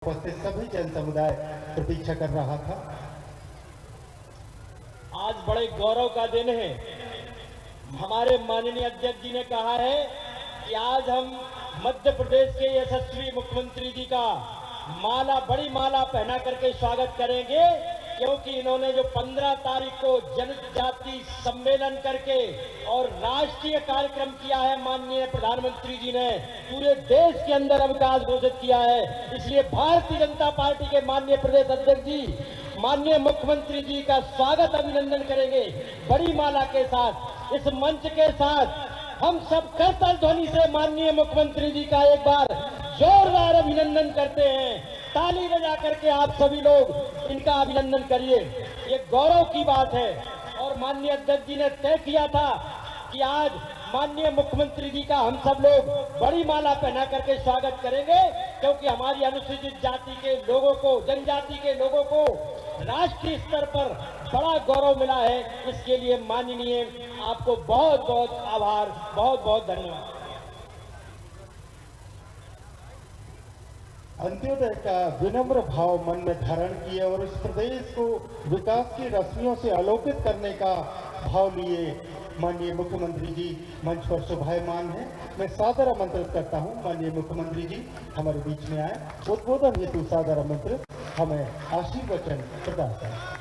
उपस्थित सभी जन समुदाय प्रतीक्षा कर रहा था। आज बड़े गौरव का दिन है। हमारे माननीय अध्यक्ष जी ने कहा है कि आज हम मध्य प्रदेश के यशस्वी मुख्यमंत्री जी का बड़ी माला पहना करके स्वागत करेंगे, क्योंकि इन्होंने जो 15 तारीख को जनजाति सम्मेलन करके और राष्ट्रीय कार्यक्रम किया है, माननीय प्रधानमंत्री जी ने पूरे देश के अंदर अवकाश घोषित किया है। इसलिए भारतीय जनता पार्टी के माननीय प्रदेश अध्यक्ष जी माननीय मुख्यमंत्री जी का स्वागत अभिनंदन करेंगे बड़ी माला के साथ। इस मंच के साथ हम सब करताल ध्वनि से माननीय मुख्यमंत्री जी का एक बार जोरदार अभिनंदन करते हैं। ताली बजा करके आप सभी लोग इनका अभिनंदन करिए, ये गौरव की बात है। और माननीय अध्यक्ष जी ने तय किया था कि आज माननीय मुख्यमंत्री जी का हम सब लोग बड़ी माला पहना करके स्वागत करेंगे, क्योंकि हमारी अनुसूचित जाति के लोगों को, जनजाति के लोगों को राष्ट्रीय स्तर पर बड़ा गौरव मिला है। इसके लिए माननीय आपको बहुत बहुत आभार, बहुत बहुत धन्यवाद। अंत्योदय का विनम्र भाव मन में धारण किए और इस प्रदेश को विकास की रश्मियों से आलोकित करने का भाव लिए माननीय मुख्यमंत्री जी मंच पर शोभायमान हैं। मैं सादर आमंत्रित करता हूं माननीय मुख्यमंत्री जी हमारे बीच में आए, उद्बोधन हेतु सादर आमंत्रित हमें आशीर्वचन प्रदान करें।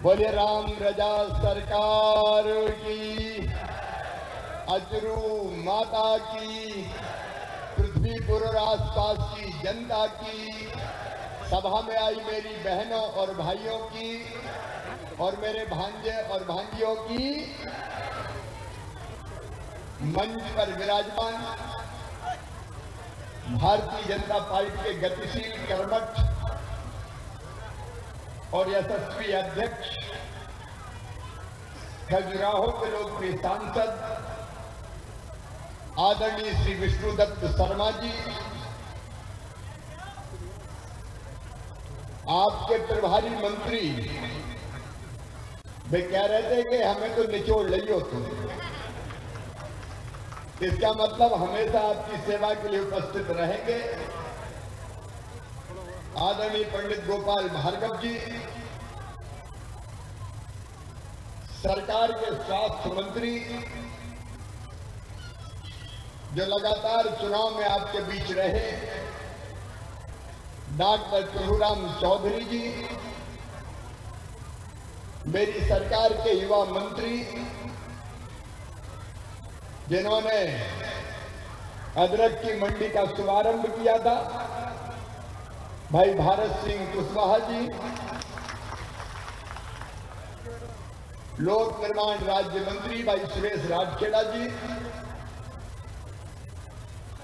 बोले राम रजा सरकार की, अजरू माता की, पृथ्वीपुर और आसपास की जनता की, सभा में आई मेरी बहनों और भाइयों की और मेरे भांजे और भांजियों की, मंच पर विराजमान भारतीय जनता पार्टी के गतिशील, कर्मठ और यशस्वी अध्यक्ष, खजुराहो के लोकप्रिय सांसद आदरणीय श्री विष्णुदत्त शर्मा जी, आपके प्रभारी मंत्री वे कह रहे थे कि हमें तो निचोड़ लियो तुम, इसका मतलब हमेशा आपकी सेवा के लिए उपस्थित रहेंगे। आदरणीय पंडित गोपाल भार्गव जी, सरकार के स्वास्थ्य मंत्री जो लगातार चुनाव में आपके बीच रहे, डॉक्टर प्रभुराम चौधरी जी, मेरी सरकार के युवा मंत्री जिन्होंने अदरक की मंडी का शुभारंभ किया था, भाई भारत सिंह कुशवाहा जी, लोक निर्माण राज्य मंत्री भाई सुरेश राजखेड़ा जी,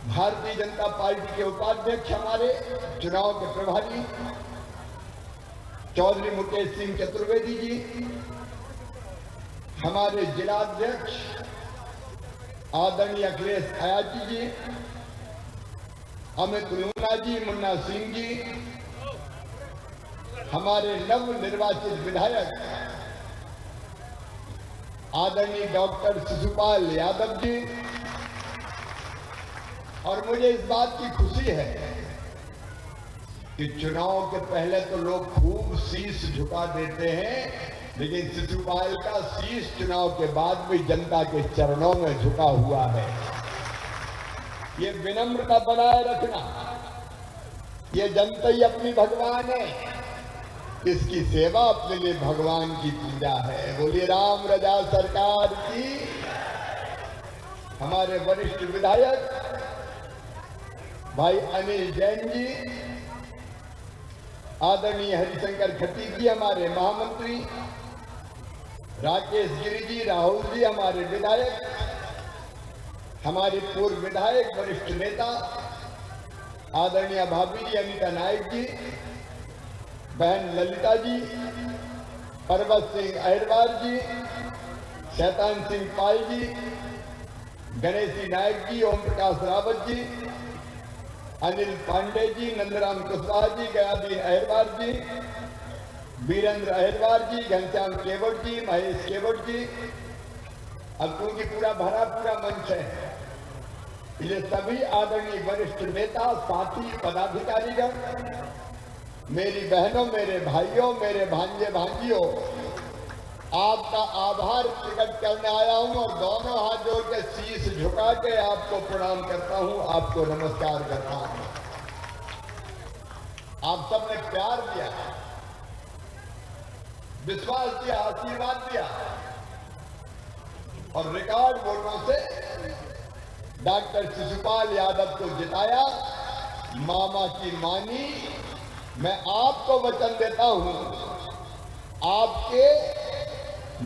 भारतीय जनता पार्टी के उपाध्यक्ष हमारे चुनाव के प्रभारी चौधरी मुकेश सिंह चतुर्वेदी जी, हमारे जिलाध्यक्ष आदरणीय अखिलेश अयाची जी, अमित लूना जी, मुन्ना सिंह जी, हमारे नव निर्वाचित विधायक आदरणीय डॉक्टर शिशुपाल यादव जी। और मुझे इस बात की खुशी है कि चुनाव के पहले तो लोग खूब शीश झुका देते हैं, लेकिन शिशुपाल का शीश चुनाव के बाद भी जनता के चरणों में झुका हुआ है। ये विनम्रता बनाए रखना, ये जनता ही अपनी भगवान है, इसकी सेवा अपने लिए भगवान की पूजा है। बोलिए राम रजा सरकार की। हमारे वरिष्ठ विधायक भाई अनिल जैन जी, आदरणीय हरिशंकर खटीक जी हमारे महामंत्री, राकेश गिरी जी, राहुल जी हमारे विधायक, हमारे पूर्व विधायक वरिष्ठ नेता आदरणीय भाभी जी अनीता नायक जी, बहन ललिता जी, पर्वत सिंह अहिरवार जी, शैतान सिंह पाल जी, गणेशी नायक जी, ओम प्रकाश रावत जी, अनिल पांडे जी, नंदराम कुशवाहा जी, गयादीन अहिरवार जी, वीरेंद्र अहिरवार जी, घनश्याम केवट जी, महेश केवट जी। अब क्योंकि पूरा मंच है, ये सभी आदरणीय वरिष्ठ नेता, साथी, पदाधिकारीगण, मेरी बहनों, मेरे भाइयों, मेरे भांजे भांजियों, आपका आभार प्रकट करने आया हूं और दोनों हाथ जोड़ के शीश झुका के आपको प्रणाम करता हूं, आपको नमस्कार करता हूं। आप सबने प्यार दिया, विश्वास दिया, आशीर्वाद दिया और रिकॉर्ड वोटों से डॉक्टर शिशुपाल यादव को जिताया। मामा की मानी, मैं आपको वचन देता हूं, आपके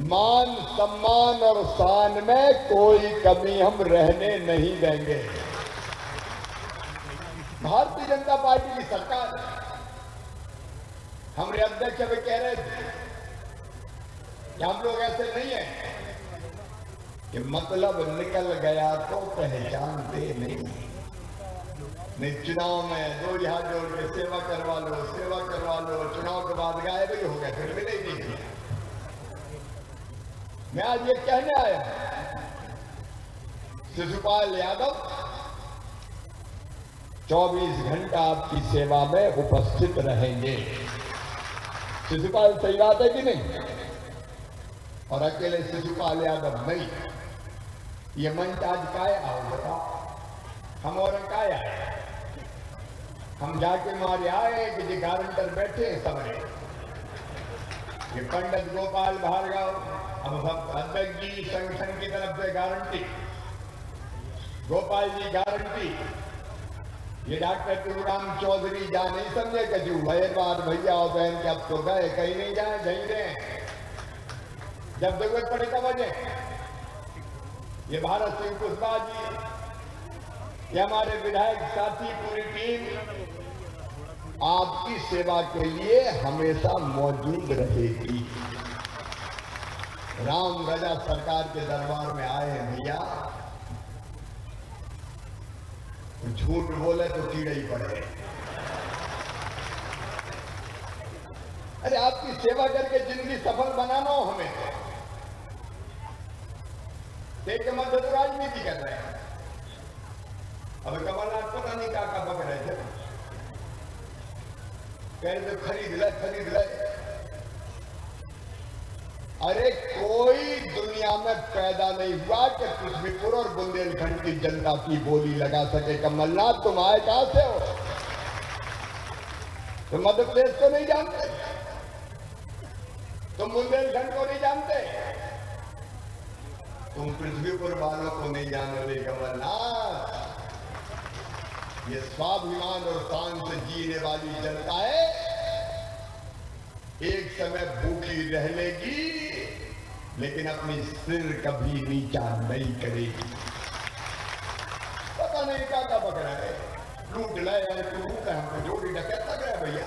मान, सम्मान और शान में कोई कमी हम रहने नहीं देंगे। भारतीय जनता पार्टी की सरकार है। हमारे अध्यक्ष अभी कह रहे थे कि हम लोग ऐसे नहीं हैं कि मतलब निकल गया तो पहचानते नहीं। चुनाव में 2 हाथ जोड़ के सेवा करवा लो, चुनाव के बाद गायब ही हो गए, फिर मिले ही नहीं। मैं आज ये कहने आया, शिशुपाल यादव 24 घंटा आपकी सेवा में उपस्थित रहेंगे। शिशुपाल सही बात है कि नहीं? और अकेले शिशुपाल यादव नहीं, ये मंच आज काय आओ बताओ, हम और काय आए, हम जाके मारे आए कि जी गारंटर बैठे समझे, ये पंडित गोपाल भार्गव, हम सब अध्यक्ष जी संगठन की तरफ से गारंटी, गोपाल जी गारंटी, ये डॉक्टर तुलराम चौधरी जा नहीं समझे कि जो अहिरवार भैया और बहन के अब तो गए, कहीं नहीं जाए, जहीं रहे, जब जरूरत पड़े तब वजह। ये भारत सिंह कुशवाहा जी, ये हमारे विधायक साथी, पूरी टीम आपकी सेवा के लिए हमेशा मौजूद रहेगी। राम रजा सरकार के दरबार में आए हैं भैया, झूठ बोले तो कीड़े ही पड़े। अरे आपकी सेवा करके जिंदगी सफल बनाना हो हमें, देख के मध्य तो राजनीति कर रहे हैं। अब कमलनाथ पता नहीं क्या पक रहे थे, कह रहे खरीद ले। अरे कोई दुनिया में पैदा नहीं हुआ कि पृथ्वीपुर और बुंदेलखंड की जनता की बोली लगा सके। कमलनाथ तुम आए कहां से हो? तुम मध्य प्रदेश को नहीं जानते, तुम बुंदेलखंड को नहीं जानते, तुम पृथ्वीपुर वालों को नहीं जानते। कमलनाथ, ये स्वाभिमान और शान से जीने वाली जनता है, एक समय भूखी रह लेगी लेकिन अपनी सिर कभी नीचा नहीं करेगी। पता नहीं क्या पकड़ा है, लूट लाए लूट है, हमको जोड़ी डकैत लग रहा है भैया।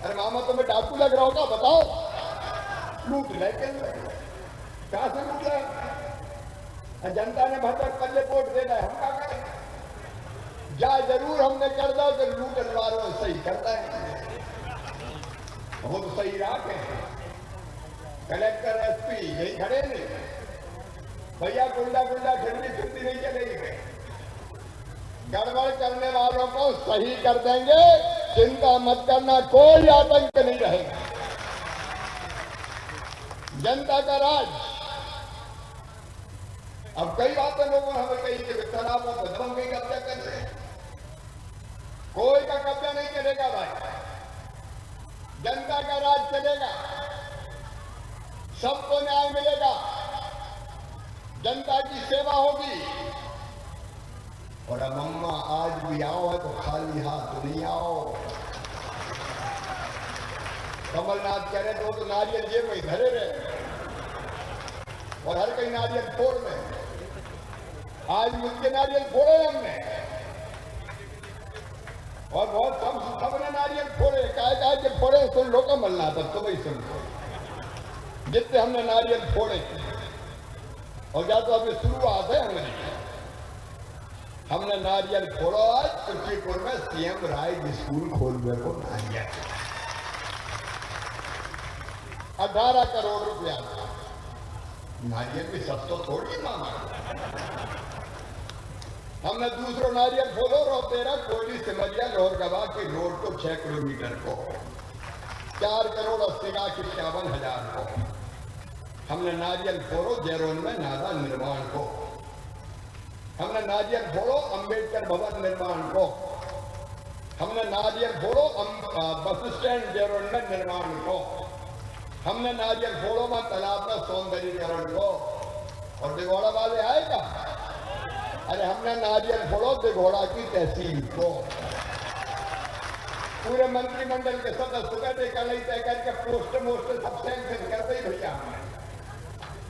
अरे मामा तुम्हें डाकू लग रहा होगा, बताओ लूट लाए कहां से लूट लाए? जनता ने भरभर पल्ले वोट देना है, हम क्या करें? जा जरूर हमने कर दो कि लूटन वालों सही करता है, वो तो सही राख है। कलेक्टर एसपी यही खड़े नहीं भैया, गुंडा खिड़की नहीं चलेगी। गड़बड़ करने वालों को सही कर देंगे, चिंता मत करना, कोई आतंक नहीं रहेगा। जनता का राज। अब कई बातें लोगों ने हमें कही कि तालाबों पर दबंग गई कब्जा कर रहे हैं, कोई का कब्जा नहीं करेगा भाई, जनता का राज चलेगा, सबको न्याय मिलेगा, जनता की सेवा होगी। और अब अम्मा आज भी आओ है तो खाली हाथ नहीं आओ। कमलनाथ कह रहे तो नारियल जेब में धरे रहे और हर कहीं नारियल फोड़ में। आज मुझके नारियल फोड़े हमने और बहुत सबने नारियल फोड़े, काय के फोड़े। सुन लो कमलनाथ, अब तो भाई सुन लो, जितने हमने नारियल फोड़े, और या तो अभी शुरुआत है हमने नारियल फोड़ो। आज पृथ्वीपुर में सीएम राय स्कूल खोलने को नारियल 18 करोड़ रुपया। नारियल भी सस्ता थोड़ी मामा। हमने दूसरो नारियल फोड़ो रोतेरा कोयली सिमरिया लोहरगवा की रोड को 6 किलोमीटर को 4 करोड़ 80 लाख 51,000 को। हमने नारियल फोड़ो जयरोन में नाला निर्माण को। हमने नारियल फोड़ो अंबेडकर भवन निर्माण को। हमने नारियल फोड़ो बस स्टैंड जयरोन में निर्माण को। हमने नारियल फोड़ो में तालाब में सौंदर्यीकरण को। और दिघोड़ा वाले आएगा, अरे हमने नारियल फोड़ो दिघोड़ा की तहसील को। पूरे मंत्रिमंडल के सदस्य बैठे कल तय करके पोस्ट सब सैंक्शन करते ही भैया हमने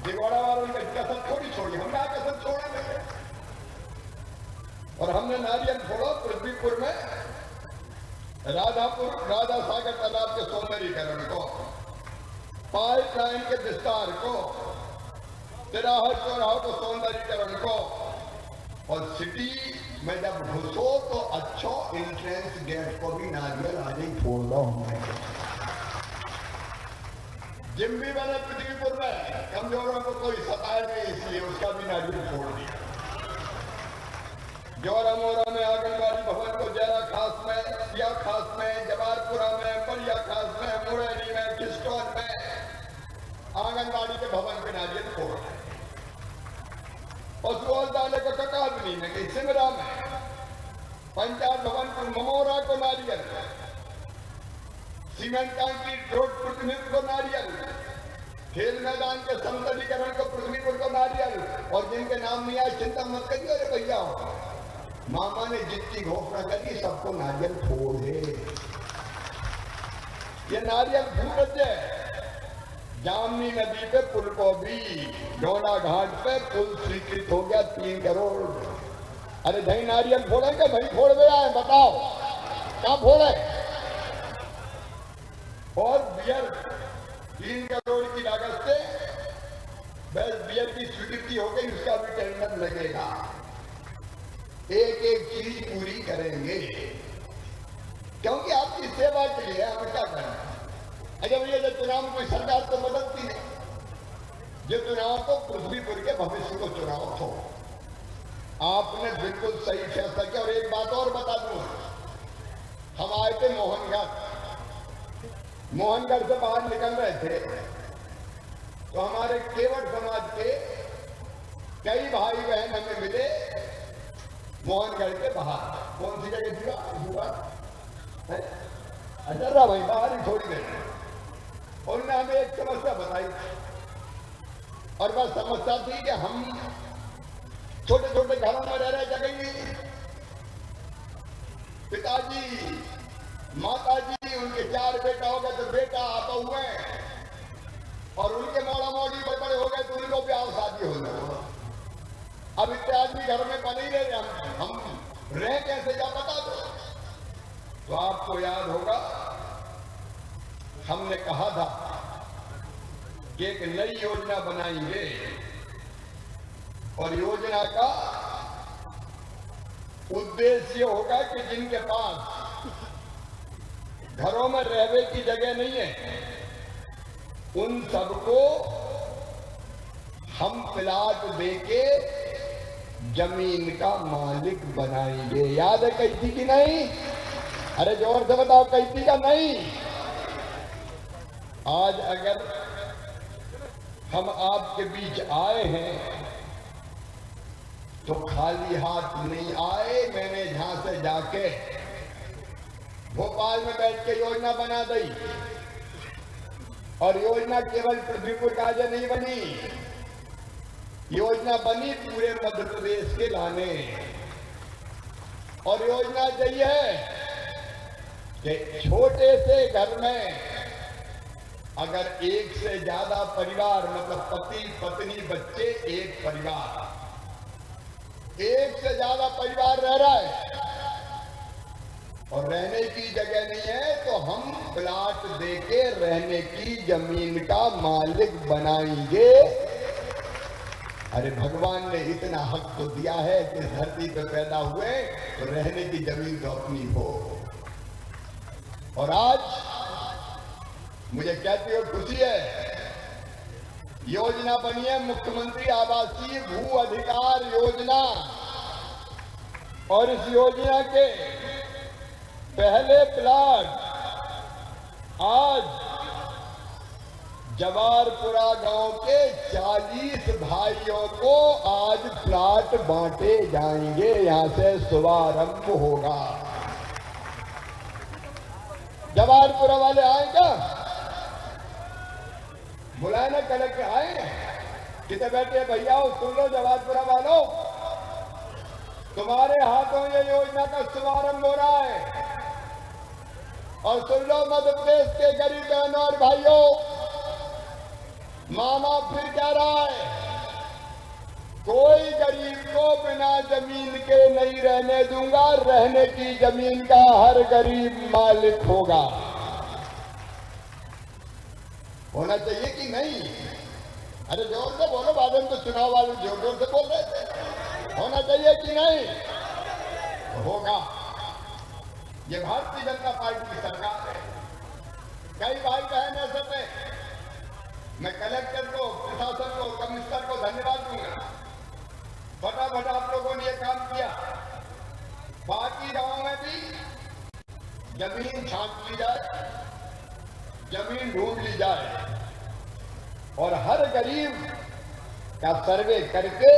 दिघोड़ा वालों की कसम थोड़ी छोड़ी, हमने कसम छोड़ा नहीं। और हमने नारियल फोड़ो पृथ्वीपुर में राधा सागर तालाब के सौंदर्यीकरण को, पाइपलाइन के विस्तार को, तिराहा चौराहों को सौंदर्यीकरण को। और सिटी में जब घुसो तो अच्छो एंट्रेंस गेट को भी नारियल आज ही फोड़ दो। जिम भी बने पृथ्वीपुर में, कमजोरों को कोई सताए नहीं इसलिए उसका भी नारियल फोड़ दिया। जोरा मोरा में आंगनबाड़ी भवन को जरा खास में, सिया खास में, जबारपुरा में, बलिया खास में, मुरैनी में, किस्टोन में आंगनबाड़ी के भवन पे नारियल फोड़ रहे। पशुओं डाले को ककादनी में गई, सिमरा में पंचायत भवन को, ममोरा को नारियल, सीमेंट कंक्रीट रोड पृथ्वीपुर को नारियल, खेल मैदान के सौंदर्यीकरण को पृथ्वीपुर को नारियल। और जिनके नाम नहीं आए चिंता मत करिए, अरे भैया मामा ने जितनी घोषणा करी सबको नारियल फोड़ दे। ये नारियल फूट है। जामनी नदी पे पुल को भी, डोना घाट पे पुल स्वीकृत हो गया 3 करोड़। अरे दही नारियल फोड़ेंगे, भाई फोड़ गया है, बताओ क्या फोड़े। और बियर 3 करोड़ की लागत से बस बियर की स्वीकृति हो गई, उसका भी टेंडर लगेगा। एक एक चीज पूरी करेंगे क्योंकि आपकी सेवा के लिए हम क्या करें। अगर भैया जब चुनाव में कोई सरकार तो बदलती नहीं, जो चुनाव तो पृथ्वीपुर के भविष्य को चुनाव हो। आपने बिल्कुल सही फैसला किया। और एक बात और बता दूं, हम आए थे मोहनगढ़ से बाहर निकल रहे थे तो हमारे केवट समाज के कई भाई बहन हमें मिले मोहनगढ़ के बाहर। कौन सी जगह जुआ अच्छा भाई बाहर ही थोड़ी देर। उन्होंने हमें एक समस्या बताई और वह समस्या थी कि हम छोटे छोटे घरों में रह रहे जगह पिताजी माताजी उनके 4 बेटा हो गए तो बेटा आता हुए और उनके मोड़ा मोड़ी बड़े हो गए तो उनको ब्याह शादी हो गए। अब इतने आदमी घर में बने ही रहे, हम रह कैसे जा बता दो। तो आपको याद होगा हमने कहा था कि एक नई योजना बनाएंगे और योजना का उद्देश्य होगा कि जिनके पास घरों में रहने की जगह नहीं है उन सबको हम प्लाट देके जमीन का मालिक बनाएंगे। याद है कैसी की नहीं? अरे जोर से बताओ कैसी का नहीं। आज अगर हम आपके बीच आए हैं तो खाली हाथ नहीं आए। मैंने यहां से जाके भोपाल में बैठ के योजना बना दी और योजना केवल पृथ्वीपुर का आज नहीं बनी, योजना बनी पूरे मध्य प्रदेश के लाने। और योजना यही है कि छोटे से घर में अगर एक से ज्यादा परिवार मतलब पति पत्नी बच्चे एक परिवार, एक से ज्यादा परिवार रह रहा है और रहने की जगह नहीं है तो हम प्लाट देके रहने की जमीन का मालिक बनाएंगे। अरे भगवान ने इतना हक तो दिया है कि इस धरती पर पैदा हुए तो रहने की जमीन तो अपनी हो। और आज मुझे कहते हो खुशी है, योजना बनी है मुख्यमंत्री आवासीय भू अधिकार योजना, और इस योजना के पहले प्लाट आज जवारपुरा गांव के 40 भाइयों को आज प्लाट बांटे जाएंगे। यहां से शुभारंभ होगा। जवारपुरा वाले आए क्या? बुलाए ना, कलेक्टर आए? कितने बैठे भैया सुन लो, जवारपुरा वालों, तुम्हारे हाथों ये योजना का शुभारंभ हो रहा है। और सुन लो मध्य प्रदेश के गरीब बहनों और भाइयों, मामा फिर कह रहा है, कोई गरीब को बिना जमीन के नहीं रहने दूंगा, रहने की जमीन का हर गरीब मालिक होगा। होना चाहिए कि नहीं? अरे जोर से बोलो, बाद में तो चुनाव वाले जोर जोर से बोल रहे थे। होना चाहिए कि नहीं? होगा। ये भारतीय जनता पार्टी की सरकार है। कई भाई बहन ऐसे थे, मैं कलेक्टर को, प्रशासन को, कमिश्नर को धन्यवाद दूंगा। फटाफट आप लोगों ने ये काम किया। बाकी गांवों में भी जमीन छांट ली जाए, जमीन ढूंढ ली जाए और हर गरीब का सर्वे करके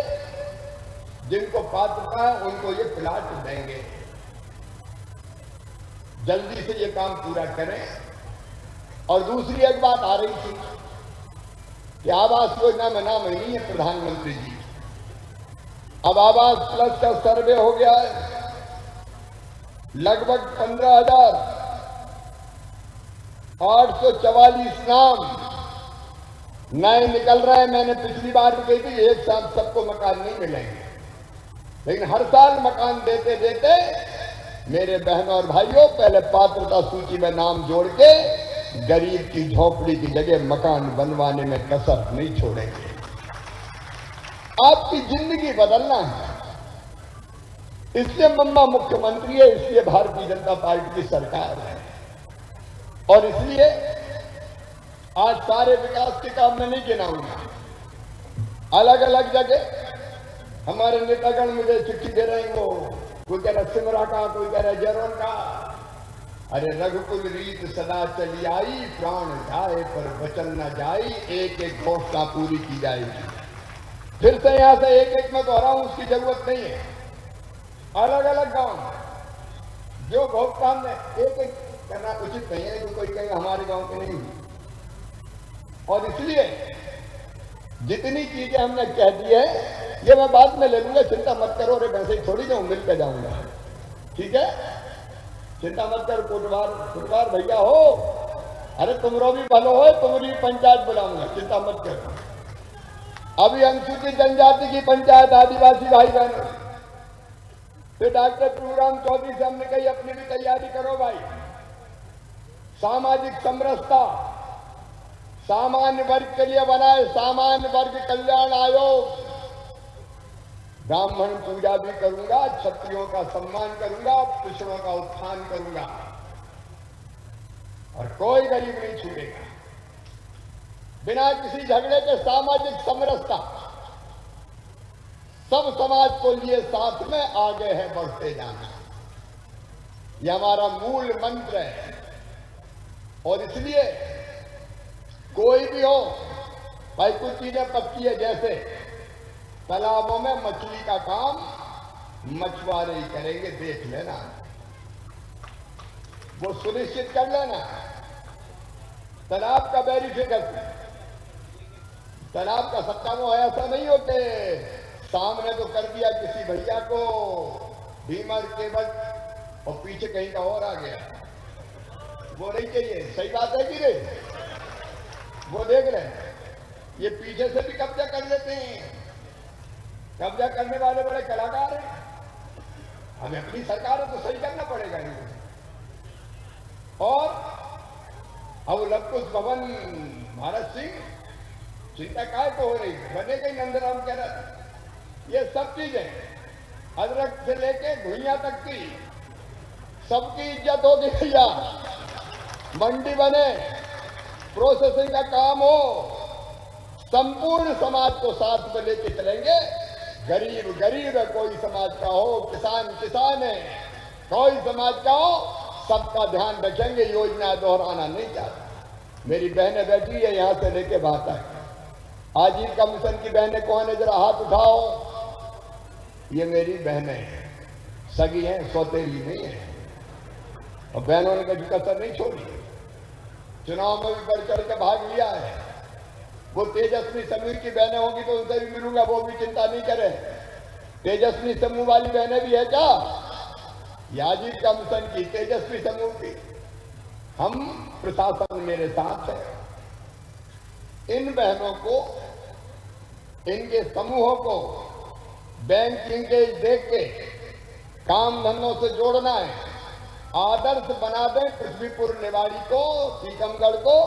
जिनको पात्रता है उनको ये प्लाट देंगे। जल्दी से ये काम पूरा करें। और दूसरी एक बात आ रही थी कि आवास योजना में नाम नहीं है प्रधानमंत्री जी। अब आवास प्लस का सर्वे हो गया है, लगभग 15,844 नाम नए निकल रहे हैं। मैंने पिछली बार भी कही थी एक साथ सबको मकान नहीं मिलेंगे, लेकिन हर साल मकान देते देते मेरे बहनों और भाइयों, पहले पात्रता सूची में नाम जोड़ के गरीब की झोपड़ी की जगह मकान बनवाने में कसर नहीं छोड़ेंगे। आपकी जिंदगी बदलना है, इसलिए मम्मा मुख्यमंत्री है, इसलिए भारतीय जनता पार्टी की सरकार है। और इसलिए आज सारे विकास के काम में नहीं गिनाऊंगा। अलग अलग जगह हमारे नेतागण मुझे चिट्ठी दे रहे हैं, कोई कह रहा सिमरा का, कोई कह रहा जरौन का। अरे रघुकुल रीत सदा चली आई, प्राण जाए पर वचन न जाई, एक एक घोषणा पूरी की जाएगी। फिर से यहां से एक एक में दोहराऊं, उसकी जरूरत नहीं है। अलग अलग गांव जो बहुत काम है, एक एक करना उचित नहीं है, जो कोई कहे हमारे गांव के नहीं। और इसलिए जितनी चीजें हमने कह दी है ये मैं बाद में ले लूंगा, चिंता मत करो। अरे वैसे ही थोड़ी जाऊं, मिल के जाऊंगा, ठीक है? चिंता मत कर। कोटवार भैया हो, अरे तुमरो भी भलो हो, तुम्हारी पंचायत बुलाऊंगा, चिंता मत कर। अभी अनुसूचित जनजाति की पंचायत, आदिवासी भाई बहन, फिर डॉक्टर प्रभुराम चौधरी से हमने कही अपनी भी तैयारी करो भाई। सामाजिक समरसता, सामान्य वर्ग के लिए बनाए सामान्य वर्ग कल्याण आयोग। ब्राह्मण पूजा भी करूंगा, क्षत्रियों का सम्मान करूंगा, पिछड़ों का उत्थान करूंगा, और कोई गरीब नहीं छूटेगा। बिना किसी झगड़े के सामाजिक समरसता, सब समाज को लिए साथ में आगे है बढ़ते जाना, यह हमारा मूल मंत्र है। और इसलिए कोई भी हो भाई, कुछ चीजें पक्की है, जैसे तालाबों में मछली का काम मछुआरे ही करेंगे, देख लेना, वो सुनिश्चित कर लेना। तालाब का वेरिफिकेशन, तालाब का सत्ता वो ऐसा नहीं होते, सामने तो कर दिया किसी भैया को बीमर केबल और पीछे कहीं का और आ गया, वो नहीं चाहिए। सही बात है कि नहीं? वो देख लें, ये पीछे से भी कब्जा कर लेते हैं। कब्जा करने वाले बड़े कलाकार हैं। हमें अपनी सरकार है तो सही करना पड़ेगा। और अब लवकुश भवन भारत सिंह चिंता काय तो हो रही, बनेगा ही नंदराम कह रहा था। ये सब चीजें अदरक से लेके घुइया तक की सबकी इज्जत होगी भैया। मंडी बने, प्रोसेसिंग का काम हो, संपूर्ण समाज को साथ में लेके चलेंगे। गरीब गरीब है, कोई समाज का हो, किसान किसान है, कोई समाज का हो, सबका ध्यान रखेंगे। योजना दोहराना नहीं चाहता। मेरी बहनें बैठी है यहां से लेके बाहर तक। आजीविका मिशन की बहनें कौन है, जरा हाथ उठाओ। ये मेरी बहनें हैं, सगी हैं, सौतेली नहीं है। और बहनों ने कभी कसर नहीं छोड़ी, चुनाव में भी बढ़ चढ़ के भाग लिया है। वो तेजस्वी समूह की बहनें होंगी तो उनसे भी मिलूंगा, वो भी चिंता नहीं करें। तेजस्वी समूह वाली बहनें भी है क्या? आजीविका मिशन की तेजस्वी समूह की। हम प्रशासन मेरे साथ है। इन बहनों को, इनके समूहों को बैंकिंग के देख के काम धंधों से जोड़ना है। आदर्श बना दें पृथ्वीपुर निवाड़ी को, टीकमगढ़ को,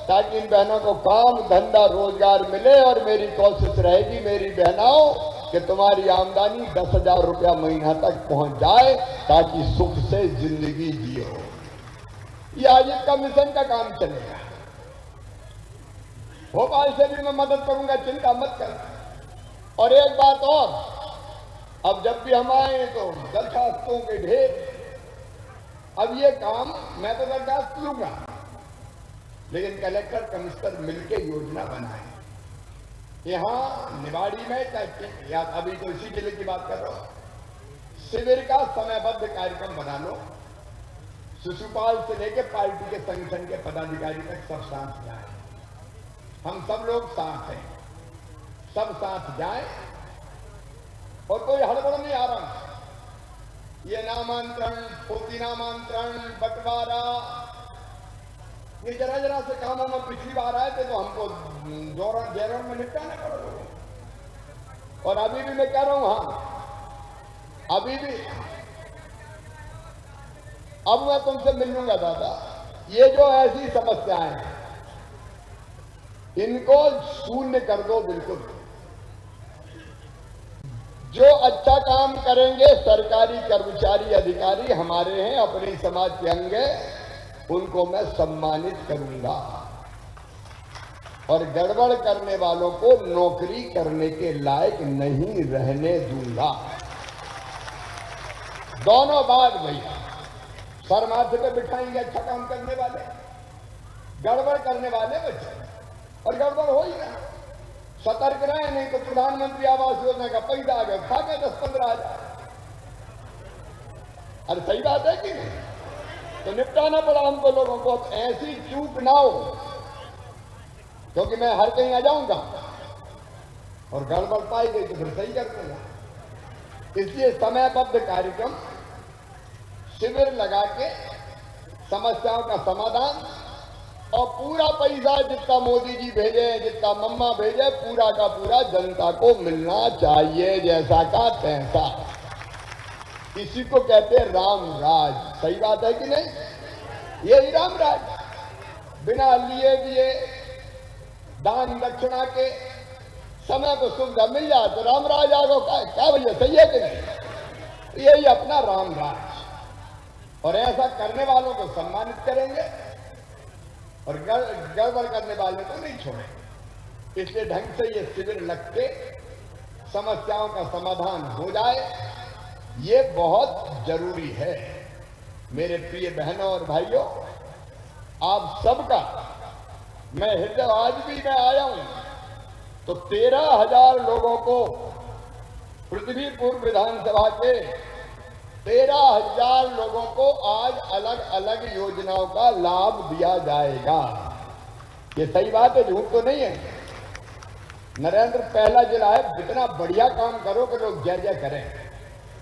ताकि इन बहनों को काम धंधा रोजगार मिले। और मेरी कोशिश रहेगी मेरी बहनों कि तुम्हारी आमदनी 10,000 रुपया महीना तक पहुंच जाए, ताकि सुख से जिंदगी जियो। ये आजीविका मिशन का काम चलेगा। भोपाल से भी मैं मदद करूंगा, चिंता मत कर। और एक बात और, अब जब भी हम आए तो दरखास्तों के ढेर। अब ये काम मैं तो दरखास्त लूंगा, लेकिन कलेक्टर कमिश्नर मिलकर योजना बनाए। यहाँ निवाड़ी में या अभी तो इसी जिले की बात कर रहा हूं, शिविर का समयबद्ध कार्यक्रम बना लो। शिशुपाल से लेकर पार्टी के संगठन के पदाधिकारी तक सब साथ जाए। हम सब लोग साथ हैं, सब साथ जाए। और कोई हड़बड़ नहीं आ रहा। ये नामांतरण, पोती नामांतरण, बंटवारा, ये जरा जरा से कामों में पिछली बार आए थे तो हमको जोरों में निपटाना पड़ा। और अभी भी मैं कह रहा हूं, हाँ अभी भी, अब मैं तुमसे मिल लूंगा दादा। ये जो ऐसी समस्याएं हैं, इनको शून्य कर दो बिल्कुल। जो अच्छा काम करेंगे, सरकारी कर्मचारी अधिकारी हमारे हैं, अपने समाज के अंग हैं, उनको मैं सम्मानित करूंगा। और गड़बड़ करने वालों को नौकरी करने के लायक नहीं रहने दूंगा। दोनों बात भैया, सर माथे पे बिठाएंगे अच्छा काम करने वाले, गड़बड़ करने वाले बच्चे। और गड़बड़ हो ही ना, सतर्क रहे, नहीं तो प्रधानमंत्री आवास योजना का पैसा आ गया, खा गए 10-15 हजार। अरे सही बात है कि नहीं? तो निपटाना पड़ा हमको लोगों को। अब ऐसी चूक ना हो, क्योंकि मैं हर कहीं आ जाऊंगा और गड़बड़ पाई गई तो फिर सही कर दूंगा। इसलिए समयबद्ध कार्यक्रम, शिविर लगा के समस्याओं का समाधान, और पूरा पैसा जितना मोदी जी भेजे, जितना मम्मा भेजे, पूरा का पूरा जनता को मिलना चाहिए, जैसा का तैसा। इसी को कहते हैं राम राज। सही बात है कि नहीं? यही राम राज। बिना लिए दिए दान दक्षिणा के समय को सुविधा मिल जाए तो राम राज आ गया। क्या भैया, सही है कि नहीं? यही अपना राम राज। और ऐसा करने वालों को सम्मानित करेंगे और गड़बड़ करने वाले को नहीं छोड़ेंगे। इसलिए ढंग से ये शिविर लग के समस्याओं का समाधान हो जाए, ये बहुत जरूरी है। मेरे प्रिय बहनों और भाइयों, आप सबका मैं हृदय, आज भी मैं आया हूं तो 13,000 लोगों को पृथ्वीपुर विधानसभा के 13,000 लोगों को आज अलग अलग योजनाओं का लाभ दिया जाएगा। ये सही बात है, झूठ तो नहीं है। नरेंद्र पहला जिला है, जितना बढ़िया काम करो कि लोग जय जय करें,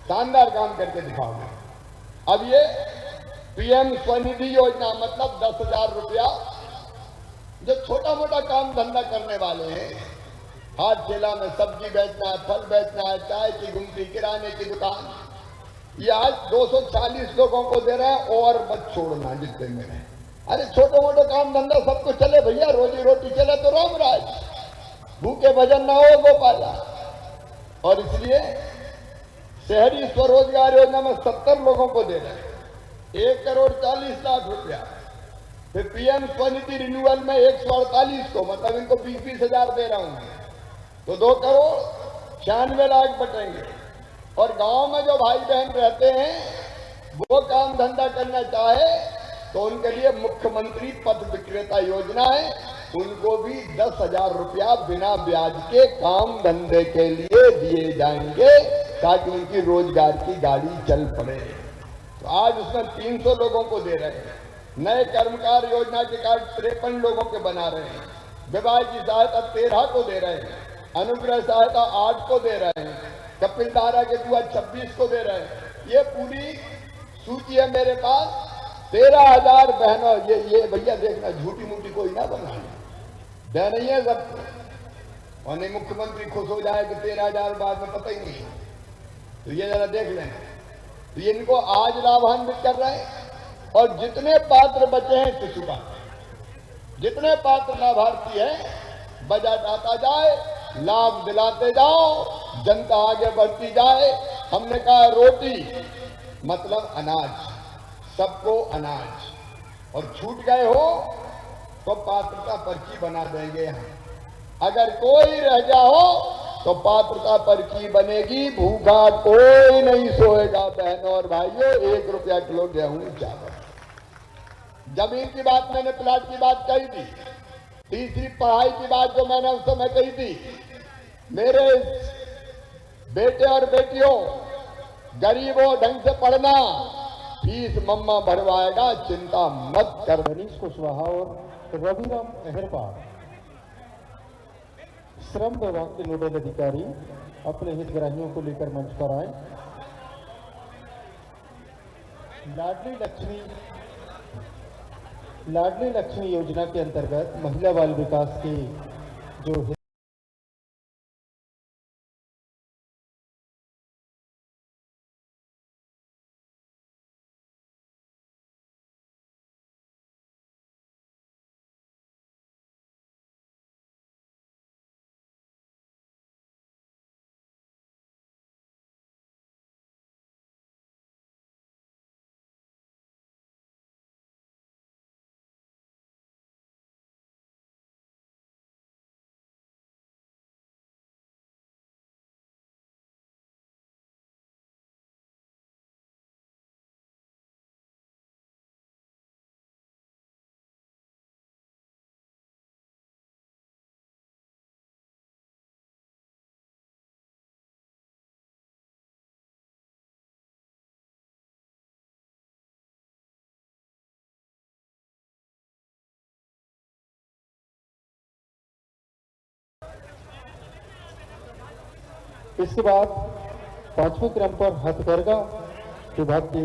शानदार काम करके दिखाओगे। अब ये पीएम स्वनिधि योजना, मतलब 10,000 रुपया, जो छोटा मोटा काम धंधा करने वाले हैं, हाथ ठेला में सब्जी बेचना है, फल बेचना है, चाय की गुमटी, किराने की दुकान, ये आज 240 लोगों को दे रहे हैं, और मत छोड़ना जितने में है। अरे छोटे मोटे काम धंधा सबको चले भैया, रोजी रोटी चले तो राम राज, भूखे भजन ना हो गोपाला। और इसलिए शहरी स्वरोजगार योजना में 70 लोगों को दे रहे हैं 1,40,00,000 रुपया। फिर पीएम स्वनिधि रिन्यूअल में 148 को, मतलब इनको 20-20 हजार दे रहा हूं, तो 2,96,00,000 बटेंगे। और गांव में जो भाई बहन रहते हैं वो काम धंधा करना चाहे तो उनके लिए मुख्यमंत्री पथ विक्रेता योजना है, उनको भी 10,000 रुपया बिना ब्याज के काम धंधे के लिए दिए जाएंगे ताकि उनकी रोजगार की गाड़ी चल पड़े। तो आज उसमें 300 लोगों को दे रहे हैं। नए कर्मकार योजना के कार्ड 53 लोगों के बना रहे हैं। विवाह की सहायता 13 को दे रहे हैं, अनुग्रह सहायता 8 को दे रहे हैं, कपिल धारा के दुआ 26 को दे रहे हैं। ये पूरी सूची है मेरे पास। 13,000 बहनों, ये भैया देखना, झूठी मूठी कोई ना बनाए, दे नहीं है सबको। और नहीं मुख्यमंत्री खुश हो जाए कि 13,000 बाद में पता ही नहीं। तो ये जरा देख लें, तो ये इनको आज लाभान्वित कर रहे हैं। और जितने पात्र बचे हैं शिशु का, जितने पात्र लाभार्थी हैं, बजट आता जाए, लाभ दिलाते जाओ, जनता आगे बढ़ती जाए। हमने कहा रोटी मतलब अनाज, सबको अनाज। और छूट गए हो तो पात्रता पर्ची बना देंगे हम। अगर कोई रह गया हो तो पात्रता पर्ची बनेगी। भूखा कोई नहीं सोएगा बहनों और भाइयों। 1 रुपया किलो गेहूं चावल। जमीन की बात मैंने, प्लाट की बात कही थी। तीसरी पढ़ाई की बात जो मैंने उस समय कही थी, मेरे बेटे और बेटियों, गरीबों ढंग से पढ़ना, फीस मम्मा भरवाएगा, चिंता मत कर। मनीष कुशवाहा और रविराम अहिरवार श्रम विभाग के नोडल अधिकारी अपने हितग्राहियों को लेकर मंच पर आए। लाडली लक्ष्मी योजना के अंतर्गत महिला बाल विकास के जो इसके बाद 5वें क्रम पर हथकरघा विभाग के